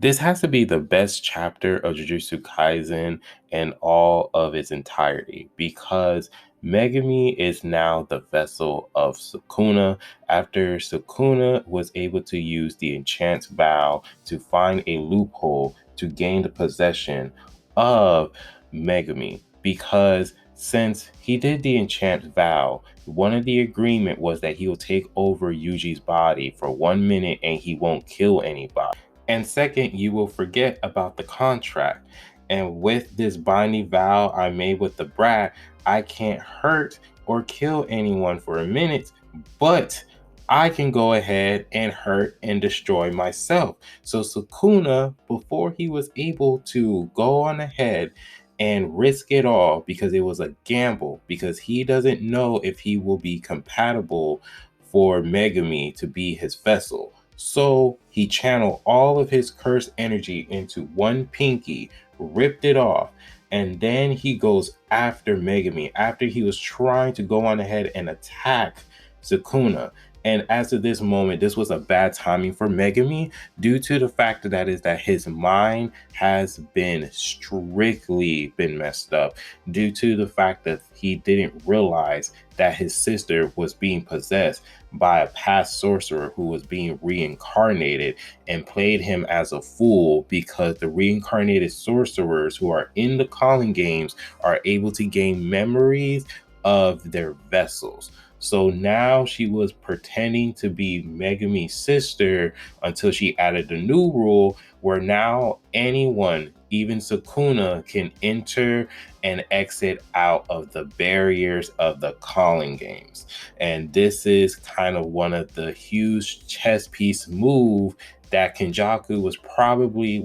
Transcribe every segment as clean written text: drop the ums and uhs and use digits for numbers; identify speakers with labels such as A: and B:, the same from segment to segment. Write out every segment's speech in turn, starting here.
A: This has to be the best chapter of Jujutsu Kaisen in all of its entirety because Megumi is now the vessel of Sukuna after Sukuna was able to use the enchant vow to find a loophole to gain the possession of Megumi. Because since he did the enchant vow, one of the agreement was that he will take over Yuji's body for 1 minute and he won't kill anybody. And second, you will forget about the contract. And with this binding vow I made with the brat, I can't hurt or kill anyone for a minute, but I can go ahead and hurt and destroy myself. So Sukuna, before he was able to go on ahead and risk it all because it was a gamble, because he doesn't know if he will be compatible for Megumi to be his vessel. So he channeled all of his cursed energy into one pinky, ripped it off, and then he goes after Megumi after he was trying to go on ahead and attack Sukuna. And as of this moment, this was a bad timing for Megumi due to the fact that his mind has been strictly been messed up due to the fact that he didn't realize that his sister was being possessed by a past sorcerer who was being reincarnated and played him as a fool because the reincarnated sorcerers who are in the calling games are able to gain memories of their vessels. So now she was pretending to be Megumi's sister until she added the new rule where now anyone, even Sukuna, can enter and exit out of the barriers of the calling games. And this is kind of one of the huge chess piece move that Kenjaku was probably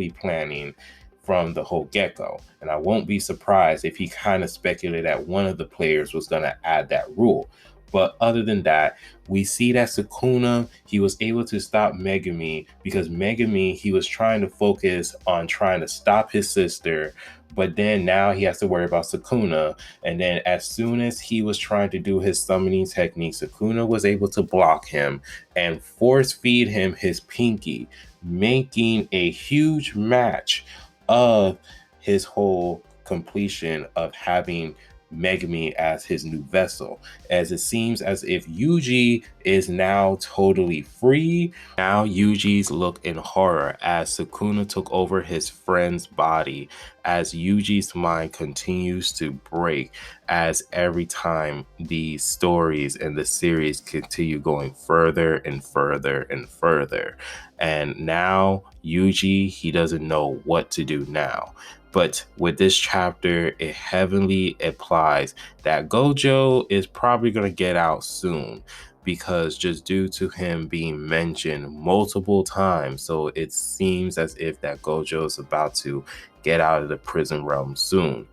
A: planning from the whole get-go. And I won't be surprised if he kind of speculated that one of the players was going to add that rule. But other than that, we see that Sukuna, he was able to stop Megumi because Megumi, he was trying to focus on trying to stop his sister, but then now he has to worry about Sukuna. And then as soon as he was trying to do his summoning technique, Sukuna was able to block him and force feed him his pinky, making a huge match of his whole completion of having Megumi as his new vessel, as it seems as if Yuji is now totally free. Now Yuji's look in horror as Sukuna took over his friend's body, as Yuji's mind continues to break as every time the stories and the series continue going further and further and further. And now Yuji, he doesn't know what to do now. But with this chapter, it heavily implies that Gojo is probably going to get out soon because just due to him being mentioned multiple times. So it seems as if that Gojo is about to get out of the prison realm soon.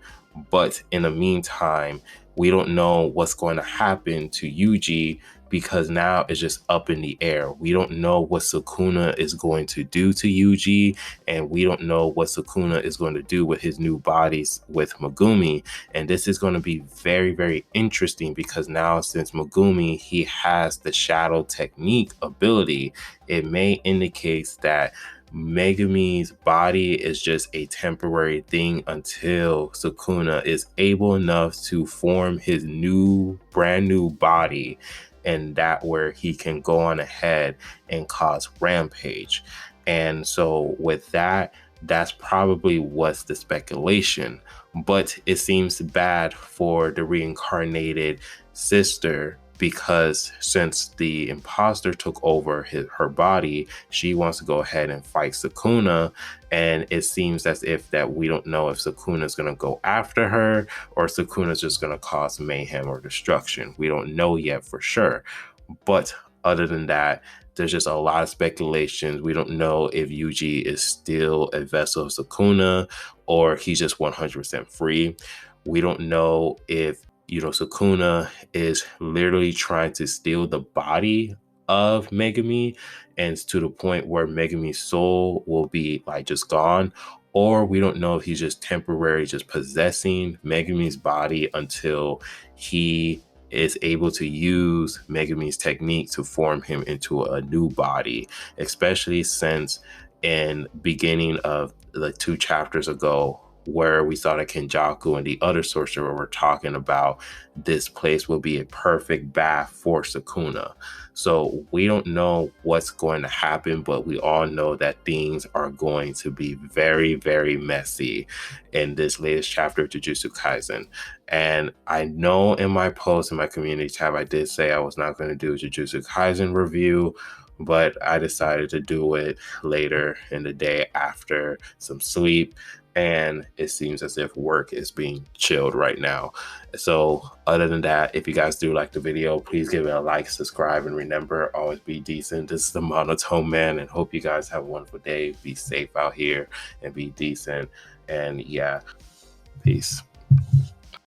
A: But in the meantime, we don't know what's going to happen to Yuji because now it's just up in the air. We don't know what Sukuna is going to do to Yuji, and we don't know what Sukuna is going to do with his new bodies with Megumi. And this is going to be very, very interesting because now since Megumi, he has the shadow technique ability, it may indicate that Megumi's body is just a temporary thing until Sukuna is able enough to form his brand new body, and that where he can go on ahead and cause rampage. And so with that, that's probably what's the speculation. But it seems bad for the reincarnated sister because since the imposter took over her body, she wants to go ahead and fight Sukuna. And it seems as if that we don't know if Sukuna is going to go after her or Sukuna is just going to cause mayhem or destruction. We don't know yet for sure. But other than that, there's just a lot of speculations. We don't know if Yuji is still a vessel of Sukuna or he's just 100% free. We don't know if Sukuna is literally trying to steal the body of Megumi and to the point where Megumi's soul will be like just gone, or we don't know if he's just temporarily just possessing Megumi's body until he is able to use Megumi's technique to form him into a new body, especially since in beginning of the 2 chapters ago, where we saw that Kenjaku and the other sorcerer were talking about this place will be a perfect bath for Sukuna. So we don't know what's going to happen, but we all know that things are going to be very, very messy in this latest chapter of Jujutsu Kaisen. And I know in my post in my community tab, I did say I was not going to do a Jujutsu Kaisen review, but I decided to do it later in the day after some sleep. And it seems as if work is being chilled right now. So other than that, if you guys do like the video, please give it a like, subscribe, and remember, always be decent. This is the Monotone Man, and hope you guys have a wonderful day. Be safe out here and be decent. And yeah, peace.